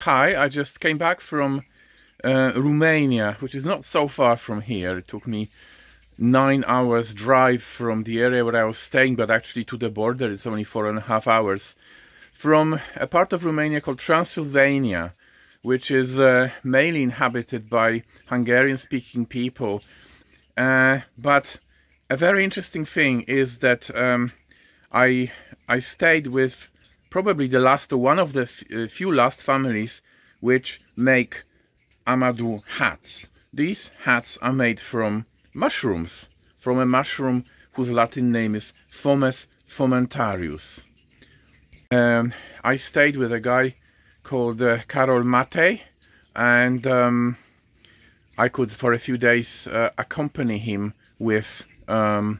hi, I just came back from Romania, which is not so far from here. It took me 9 hours drive from the area where I was staying, but actually to the border it's only 4.5 hours. From a part of Romania called Transylvania, which is mainly inhabited by Hungarian-speaking people. But a very interesting thing is that I stayed with probably one of the few last families which make Amadou hats. These hats are made from mushrooms, from a mushroom whose Latin name is Fomes fomentarius. I stayed with a guy called Karoly Mate, and I could for a few days accompany him with going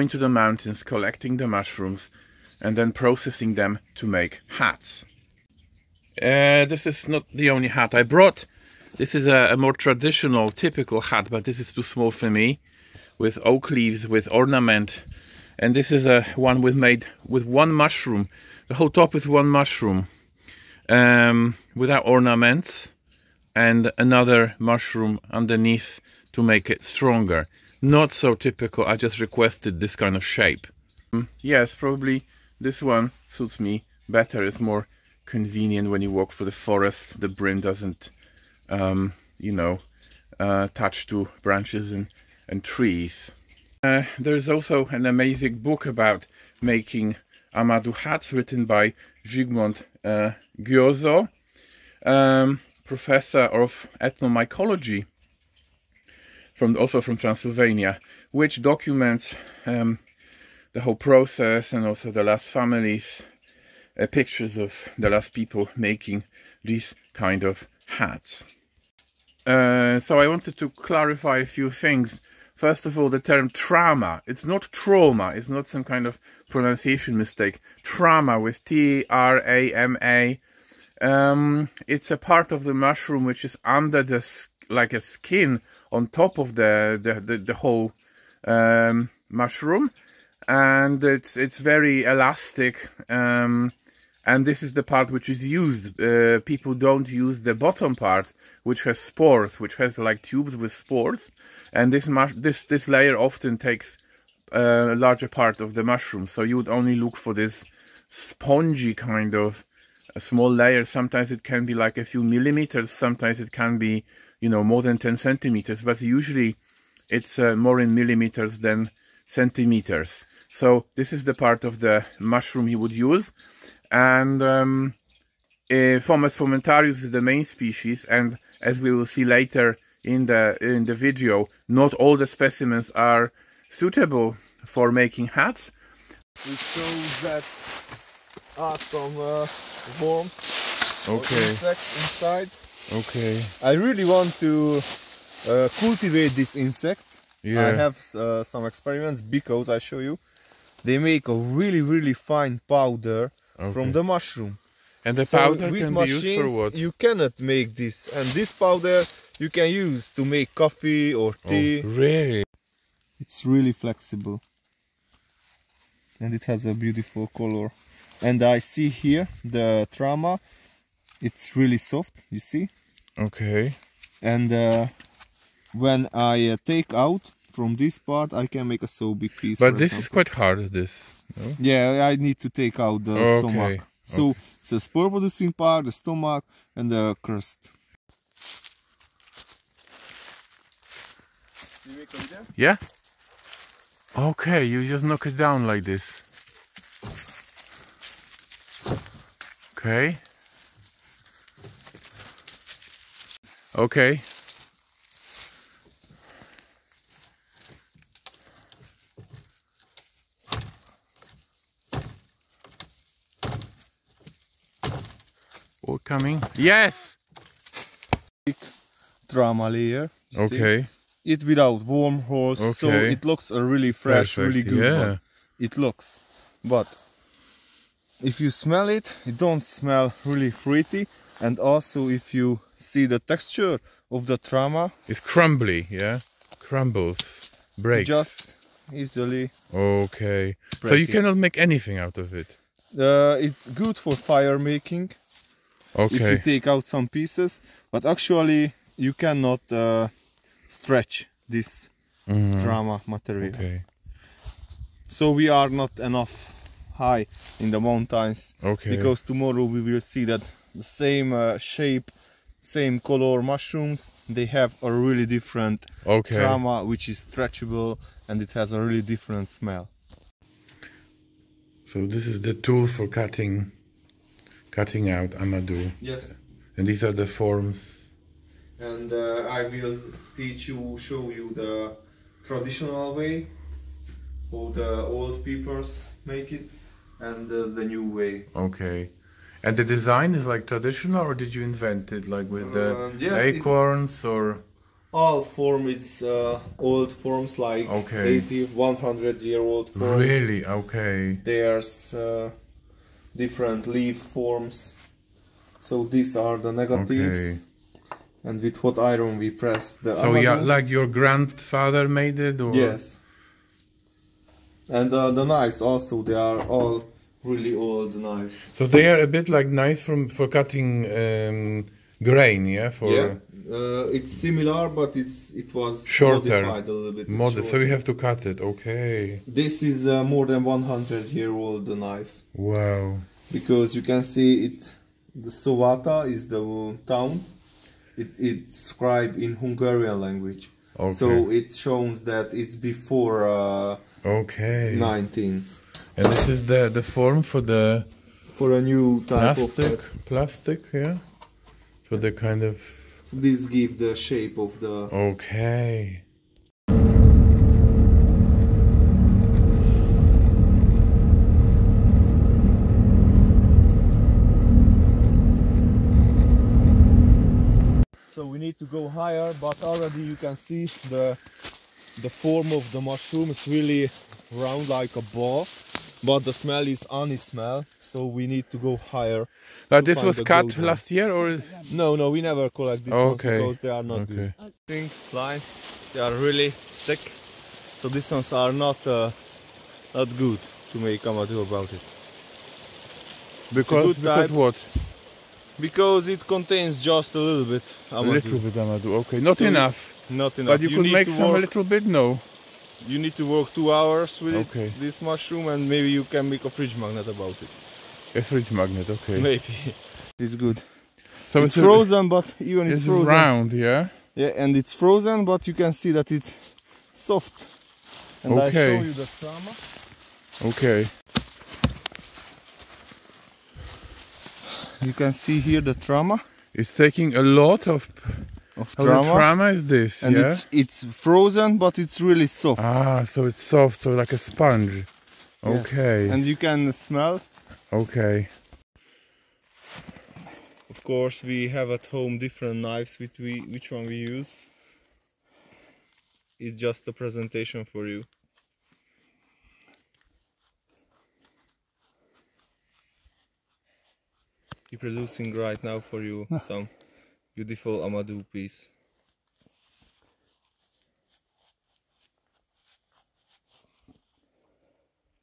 to the mountains, collecting the mushrooms, and then processing them to make hats. This is not the only hat I brought. This is a more traditional, typical hat, but this is too small for me, with oak leaves, with ornament. And this is a one made with one mushroom. The whole top is one mushroom, without ornaments, and another mushroom underneath to make it stronger. Not so typical. I just requested this kind of shape. Yes, probably this one suits me better. It's more convenient when you walk through the forest. The brim doesn't, you know, touch to branches and trees. There's also an amazing book about making Amadou hats, written by Zygmunt Győző, professor of ethnomycology, also from Transylvania, which documents the whole process, and also the last families, pictures of the last people making these kind of hats. So I wanted to clarify a few things. First of all, the term trama, it's not trauma, it's not some kind of pronunciation mistake. Trama with T-R-A-M-A. It's a part of the mushroom which is under the, like a skin on top of the whole mushroom, and it's very elastic, and this is the part which is used. People don't use the bottom part, which has spores, which has like tubes with spores, and this layer often takes a larger part of the mushroom. So you would only look for this spongy kind of a small layer. Sometimes it can be like a few millimeters, sometimes it can be, you know, more than 10 centimeters, but usually it's more in millimeters than centimeters. So this is the part of the mushroom you would use. And Fomes fomentarius is the main species, and as we will see later in the video, not all the specimens are suitable for making hats. We show that are some worms, okay, insects inside. Okay. I really want to cultivate this insect. Yeah. I have some experiments, because I show you, they make a really fine powder from the mushroom. And the powder can be used for what? You cannot make this, and this powder you can use to make coffee or tea. Oh, really? It's really flexible, and it has a beautiful color. And I see here the trama, it's really soft, you see? Okay. And when I take out from this part, I can make a so big piece. But this is quite hard, this. No? Yeah, I need to take out the stomach. So it's the spore producing part, the stomach, and the crust. You make a video? Yeah? Okay, you just knock it down like this. Okay. Okay. All coming? Yes! Trama layer. Okay. See? It without wormholes, Okay. so it looks a really fresh, Perfect, really good yeah. one. It looks. But if you smell it, it don't smell really fruity. And also if you see the texture of the trama, it's crumbly, yeah? Crumbles, breaks. Just easily. Okay. So break you it. cannot make anything out of it. It's good for fire making. if you Okay. take out some pieces, but actually you cannot stretch this trama material. Okay. So we are not enough high in the mountains, Okay. because tomorrow we will see that the same shape, same color mushrooms, they have a really different Okay. trama, which is stretchable, and it has a really different smell. So this is the tool for cutting out Amadou. Yes. And these are the forms. And I will show you the traditional way, how the old peoples make it, and the new way. Okay. And the design is like traditional, or did you invent it, like with the Yes, acorns, or? All form is old forms, like Okay. 80, 100-year-old forms. Really? Okay. There's different leaf forms. So these are the negatives. And with hot iron we press the So yeah, Amadou. like your grandfather made it, or? Yes. And the knives also, they are all really old knives. So they are a bit like knives for cutting grain, yeah? Yeah, it's similar, but it was Shorter. modified a little bit. It's So shorter. you have to cut it, okay. This is more than 100-year-old knife, Wow. because you can see it. The Sovata is the town. It's scribed in Hungarian language. Okay. So it shows that it's before Okay. 19th. And this is the form for the For a new type plastic, yeah? For the kind of... So this gives the shape of the... Okay. So we need to go higher, but already you can see the form of the mushroom is really round like a ball, but the smell is anise smell, so we need to go higher. This find was the cut gold one. last year, or? No, we never collect these ones Okay. because they are not good. Think lines, they are really thick, so these ones are not good to make Amadou about it. Because good type. what? Because it contains just a little bit A Amadou. little bit Amadou, okay. Not So enough. Not enough. But you could need make to some a work- little bit, no? You need to work 2 hours with Okay. it, this mushroom, and maybe you can make a fridge magnet about it. A fridge magnet, okay. Maybe. It's good. So It's frozen, but even It's it's frozen. round, yeah? Yeah, and it's frozen, but you can see that it's soft. And I Okay. show you the trama. Okay. You can see here the trama. It's taking a lot of... Of How the trama is this, and yeah? it's frozen, but it's really soft. Ah, so it's soft, so like a sponge. Yes. Okay. And you can smell. Okay. Of course, we have at home different knives which one we use. It's just a presentation for you. We're producing right now for you some beautiful Amadou piece.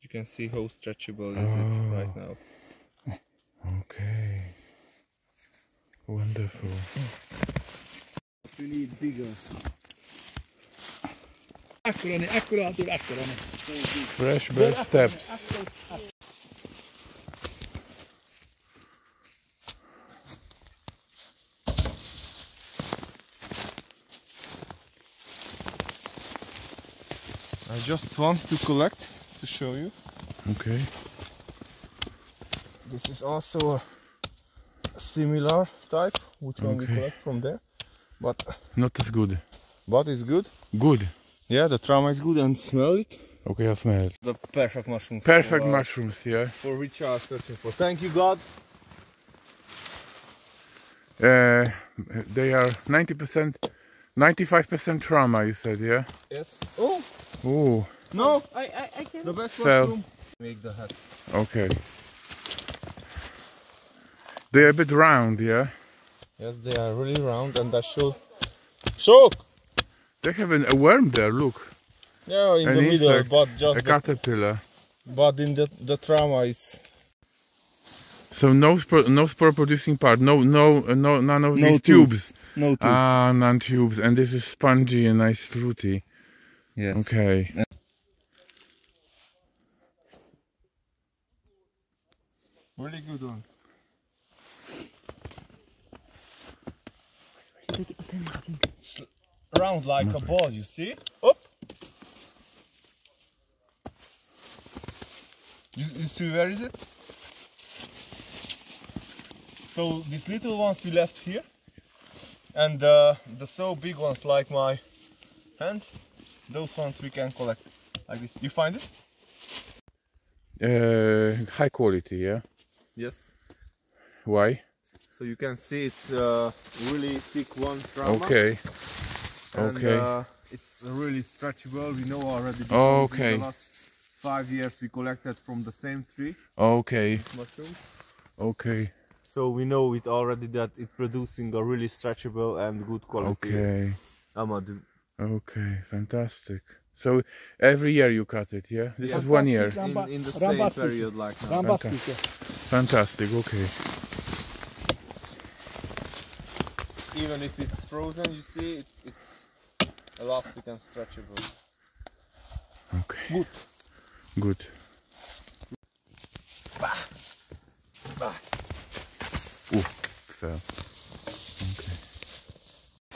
You can see how stretchable is it right now. Okay. Wonderful. You need bigger. Ekkora, Fresh bird steps. I just want to collect to show you. Okay. This is also a similar type, which one we Okay. collect from there, but Not as good. it's good. Good. Yeah, the trama is good, and smell it. Okay, I'll smell it. The perfect mushrooms. Perfect for, mushrooms, yeah. for which you are searching for. Thank you, God. They are 90%, 95% trauma, you said, yeah? Yes. Oh Oh, no, I can. the best So- mushroom. Make the hat. okay. They're a bit round, yeah? Yes, they are really round, and that should. Shook. They have a worm there, look. Yeah, in An the middle, insect, but A just caterpillar. but in the trama is. So no spore producing part, none of these tubes. No tubes. Ah, none tubes, and this is spongy and nice fruity. Yes. Okay. Really good ones. It's round like a ball, you see? Up. You see where is it? So these little ones you left here, and the so big ones like my hand, those ones we can collect like this. You find it? High quality, yeah. Yes. Why? So you can see it's really thick one trama. Okay. And, Okay. it's really stretchable. We know already. Okay. In the last 5 years we collected from the same tree. Okay. Mushrooms. Okay. So we know it already that it's producing a really stretchable and good quality Amadou. Okay, fantastic. So every year you cut it, yeah? This is 1 year. In the same period like now. Fantastic, okay. Even if it's frozen, you see, it's elastic and stretchable. Okay. Good. Good. Ooh, fell. Okay.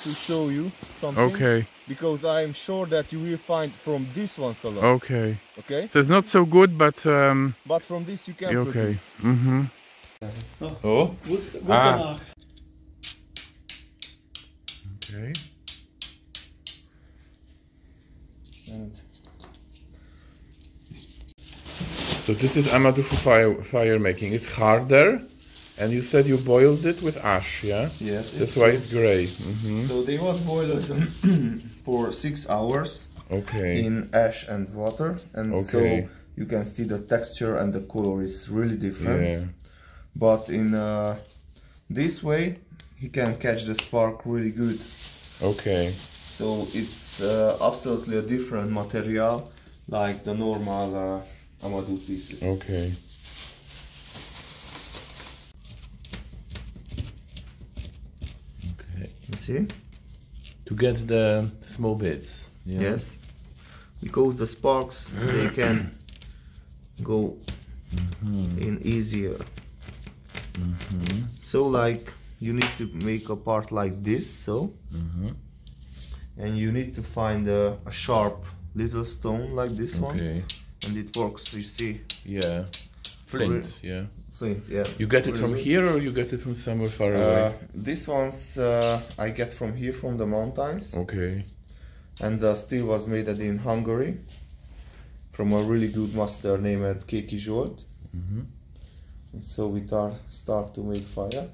To show you something. Okay. Because I am sure that you will find from this one a lot. Okay. Okay? So it's not so good, but But from this you can okay. produce. Mm-hmm. Oh. Ah. Okay. So this is Amadou for fire making. It's harder, and you said you boiled it with ash, yeah? Yes. That's why it's gray. Mm-hmm. So they was boiled for 6 hours Okay. in ash and water, and so you can see the texture and the color is really different. Yeah. But in this way, he can catch the spark really good. Okay. So it's absolutely a different material, like the normal Amadou pieces. Okay. Okay. You see? To get the small bits. Yeah. Yes. Because the sparks they can go in easier. So like you need to make a part like this, so and you need to find a sharp little stone like this one, and it works. You see? Yeah. Flint. Yeah. Flint. Yeah. You get it from here, or you get it from somewhere far away? This one's I get from here, from the mountains. Okay. And the steel was made in Hungary from a really good master named Karoly Mate. And so we start to make fire.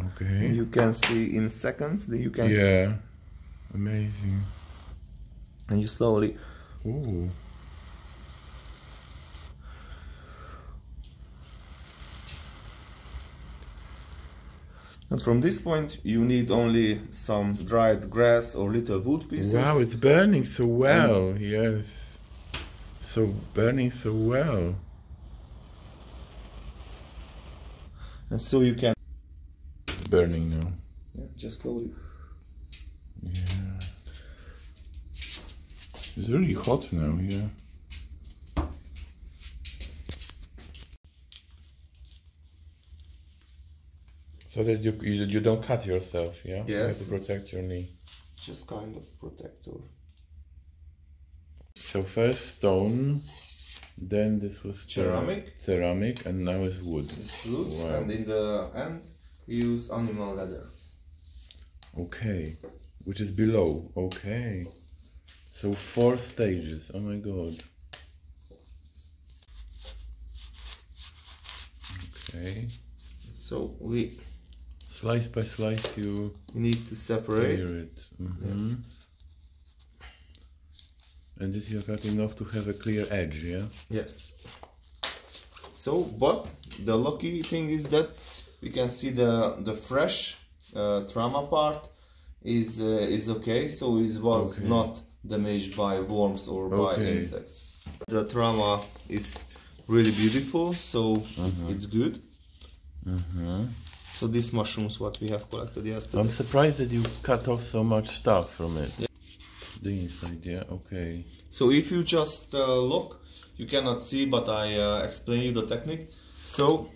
Okay. And you can see in seconds that you can. Yeah. Amazing. And you slowly. Ooh. And from this point you need only some dried grass or little wood pieces. Wow, it's burning so well. Yes. So burning so well. And so you can. It's burning now. Yeah, just slowly. Yeah. It's really hot now, yeah. So that you don't cut yourself, yeah? Yes. You have to protect your knee. Just kind of protector. So first stone, then this was ceramic, and now it's wood. It's wood, Wow. and in the end you use animal leather. Okay, which is below. Okay, so 4 stages. Oh my god. Okay. So we Slice by slice, you need to separate. clear it. Yes. And this you're cutting off to have a clear edge, yeah? Yes. So, but the lucky thing is that we can see the fresh trama part is okay. So it was not damaged by worms or by insects. the trama is really beautiful, so it's good. So these mushrooms what we have collected yesterday. I'm surprised that you cut off so much stuff from it. Yeah. The inside, yeah, okay. So if you just look, you cannot see, but I explain you the technique. So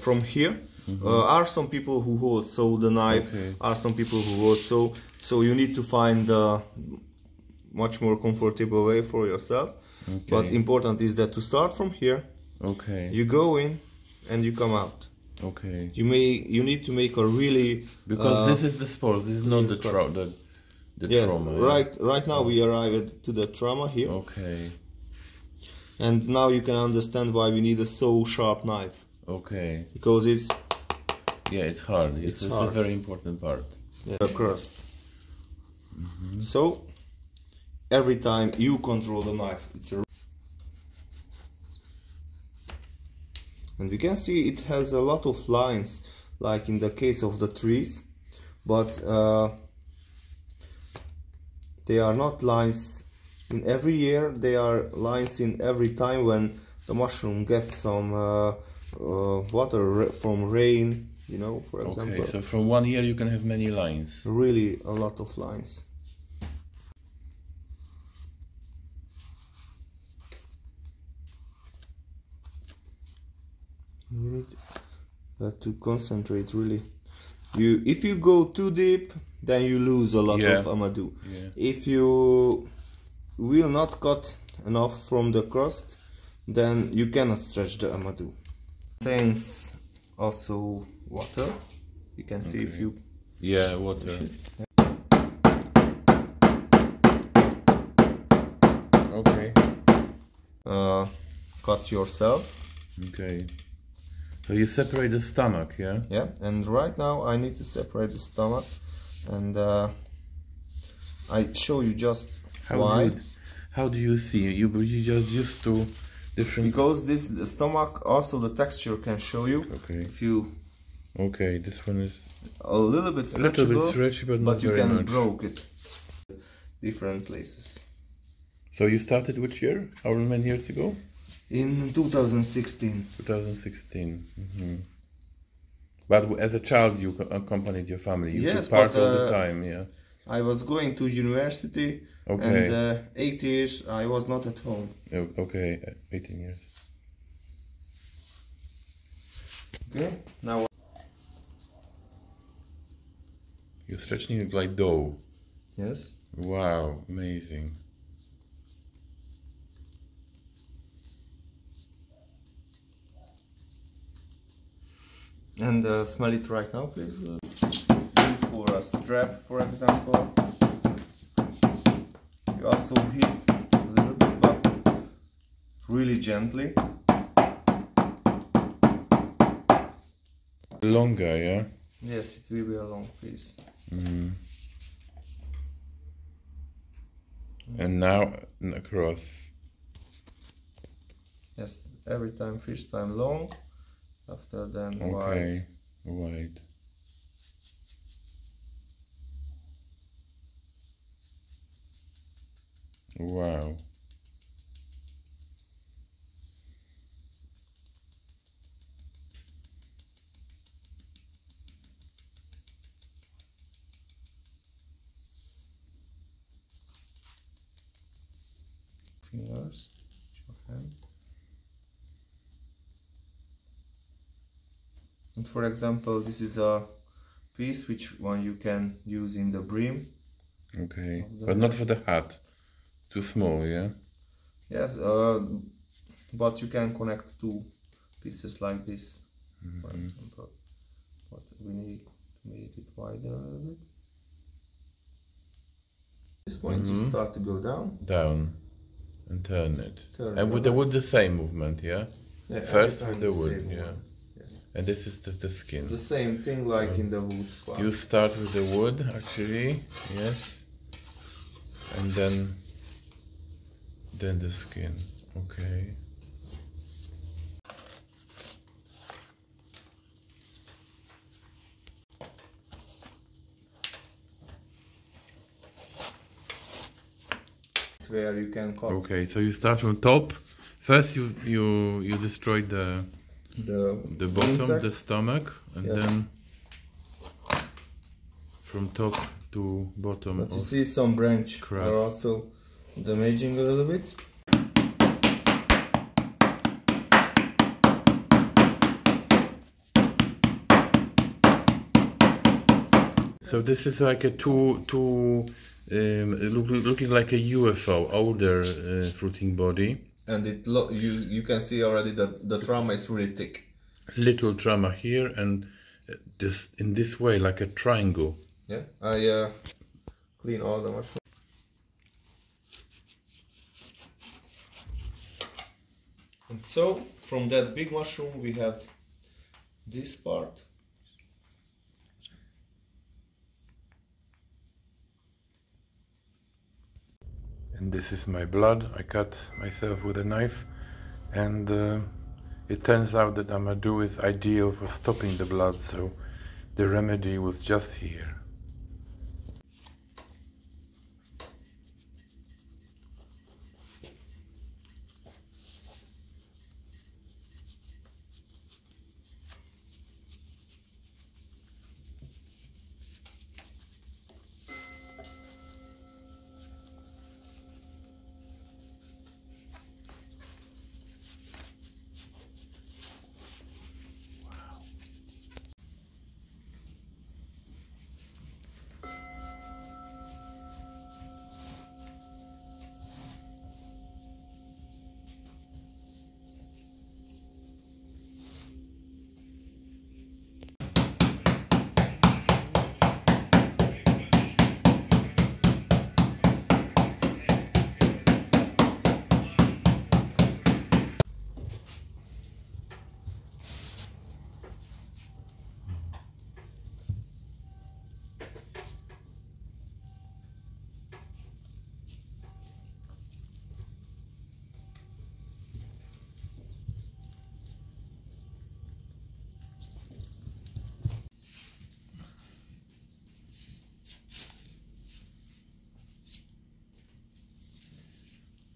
from here are some people who hold so the knife, are some people who hold so you need to find a much more comfortable way for yourself. But important is that to start from here, you go in and you come out. You need to make a really because this is the spores, this is not the trama. Right now we arrived to the trama here. And now you can understand why we need a so sharp knife. Because it's hard. It's a very important part. The crust. So every time you control the knife, and we can see it has a lot of lines, like in the case of the trees, but they are not lines in every year, they are lines in every time when the mushroom gets some water from rain, you know, for example. So from 1 year you can have many lines. Really a lot of lines. You need to concentrate really. If you go too deep, then you lose a lot of Amadou. If you will not cut enough from the crust, then you cannot stretch the Amadou. Contains also water. You can see if you water. Cut yourself. So you separate the stomach, yeah? Yeah, and right now I need to separate the stomach, and I show you just why. How do you see? You just used to different. Because the stomach, also the texture can show you. If you. This one is a little bit stretchable, stretchy, but not you very can much. broke it. Different places. So you started which year? How many years ago? In 2016. 2016. But as a child you accompanied your family. You took part all the time, I was going to university, and 8 years I was not at home. 18 years. Now you're stretching it like dough. Yes. Wow, amazing. And smell it right now, please. Good for a strap, for example. You also heat a little bit, but really gently. Longer, yeah? Yes, it will be a long piece. And now across. Yes, every time, first time long. After then wide. Wide. Wow. Fingers, your hand. And for example, this is a piece which one you can use in the brim. But not for the hat. Too small, yeah? Yes, but you can connect two pieces like this, for example. But we need to make it wider a little bit. At this point you start to go down. Down. And turn it. And with the wood, the same movement, yeah? First with the wood, yeah. And this is the skin. The same thing like in the wood. You start with the wood, actually, yes. And then the skin, where you can cut Okay, so you start from top. First you destroy the bottom, insect. the stomach, and Yes. then from top to bottom. But you see some branch crust. are also damaging a little bit. So this is like a looking like a UFO, older fruiting body. And you can see already that the trama is really thick. Little trama here, and just in this way, like a triangle. Yeah, I clean all the mushrooms. And so from that big mushroom we have this part. And this is my blood. I cut myself with a knife, and it turns out that Amadou is ideal for stopping the blood, so the remedy was just here.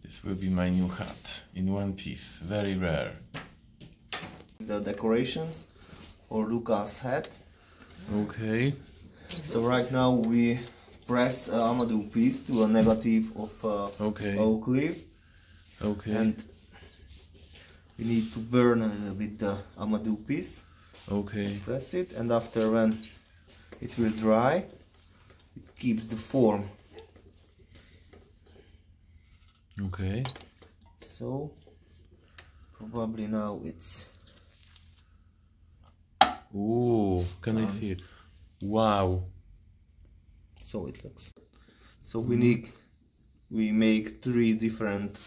This will be my new hat in one piece, very rare. The decorations for Luca's hat. Okay. So right now we press Amadou piece to a negative of Okay. oak leaf. Okay. And we need to burn a little bit the Amadou piece. Okay. Press it, and after when it will dry, it keeps the form. Okay. So probably now it's Ooh, can I see it? Wow. so it looks. So we make 3 different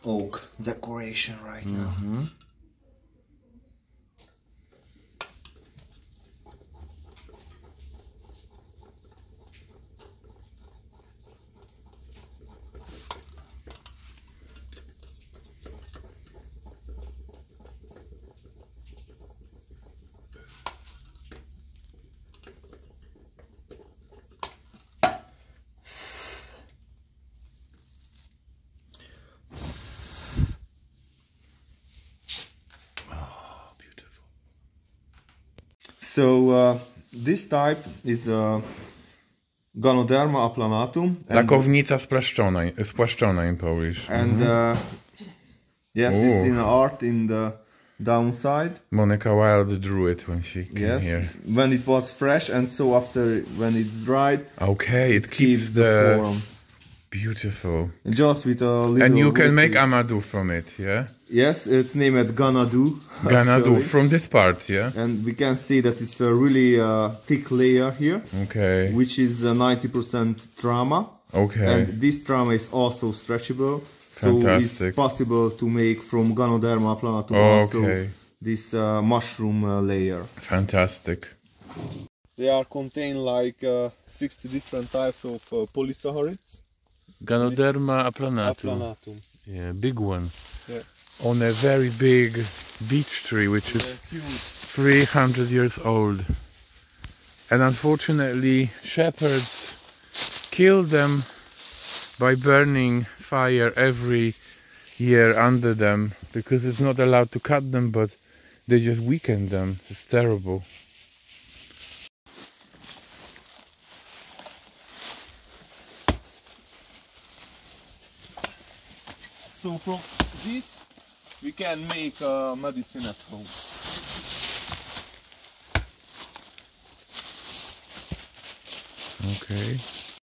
oak decoration right now. So this type is Ganoderma aplanatum. Lakownica spłaszczona in Polish. And yes, it's in art in the downside. Monica Wilde drew it when she came here. When it was fresh, and so after when it's dried, Okay, it keeps the form. Beautiful. Just with a little. And you can make whipping. Amadou from it, yeah? Yes, it's named Ganadu. Ganadu, actually. from this part, yeah? And we can see that it's a really thick layer here, Okay. which is 90% trama. Okay. And this trama is also stretchable, so Fantastic. it's possible to make from Ganoderma aplanatum also this mushroom layer. Fantastic. They are contain like 60 different types of polysaccharides. Ganoderma aplanatum. Aplanatum. Yeah, big one. Yeah. On a very big beech tree, which is 300 years old. And unfortunately, shepherds killed them by burning fire every year under them because it's not allowed to cut them, but they just weaken them. It's terrible. So from this we can make medicine at home. Okay.